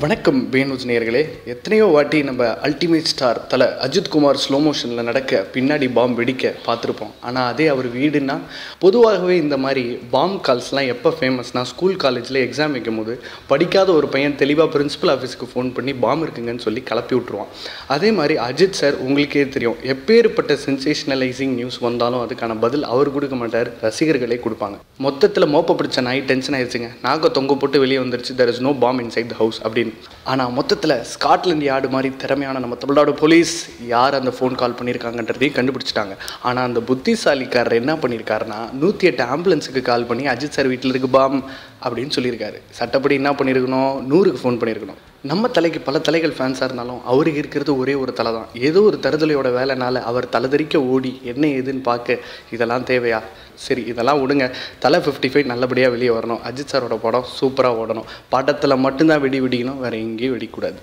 வணக்கம் வேணுஜ் நேயர்களே. எத்தனையோ வாட்டி நம்ம அல்டிமேட் ஸ்டார் தல அஜித்குமார் ஸ்லோ மோஷனில் நடக்க பின்னாடி பாம் வெடிக்க பார்த்துருப்போம். ஆனால் அதே அவர் வீடுன்னா பொதுவாகவே இந்த மாதிரி பாம் கால்ஸ்லாம் எப்போ ஃபேமஸ்னால் ஸ்கூல் காலேஜில் எக்ஸாம் வைக்கும் போது படிக்காத ஒரு பையன் தெளிவாக பிரின்சிபல் ஆஃபீஸுக்கு ஃபோன் பண்ணி பாம் இருக்குங்கன்னு சொல்லி கிளப்பி விட்ருவான். அதே மாதிரி அஜித் சார் உங்களுக்கே தெரியும், எப்பேற்பட்ட சென்சேஷனலைசிங் நியூஸ் வந்தாலும் அதுக்கான பதில் அவர் கொடுக்க மாட்டார், ரசிகர்களே கொடுப்பாங்க. மொத்தத்தில் மோப்ப பிடிச்ச நாய் டென்ஷன் ஆயிடுச்சுங்க, நாங்கள் தொங்க போட்டு வெளியே வந்துருச்சு, there is no bomb inside the house அப்படின்னு. ஆனால் மொத்தத்தில் ஸ்காட்லாண்ட் யார்டு மாதிரி திறமையான நம்ம தமிழ்நாடு போலீஸ் யார் அந்த ஃபோன் கால் பண்ணியிருக்காங்கன்றதையும் கண்டுபிடிச்சிட்டாங்க. ஆனால் அந்த புத்திசாலிக்காரர் என்ன பண்ணியிருக்காருன்னா 108 ஆம்புலன்ஸுக்கு கால் பண்ணி அஜித் சார் வீட்டில் இருக்கு பாம் அப்படின்னு சொல்லியிருக்காரு. சட்டப்படி என்ன பண்ணியிருக்கணும், 100க்கு ஃபோன் பண்ணியிருக்கணும். நம்ம தலைக்கு பல தலைகள் ஃபேன்ஸாக இருந்தாலும் அவருக்கு இருக்கிறது ஒரே ஒரு தலை தான். ஏதோ ஒரு தருதலையோட வேலைனால அவர் தலைதறிக்க ஓடி என்ன ஏதுன்னு பார்க்க இதெல்லாம் தேவையா? சரி, இதெல்லாம் விடுங்க. தலை 55 நல்லபடியாக வெளியே வரணும். அஜித் சாரோட படம் சூப்பராக ஓடணும். படத்தில் மட்டும்தான் வெடி வெடிக்கணும், வேறு எங்கேயும் வெடிக்கூடாது.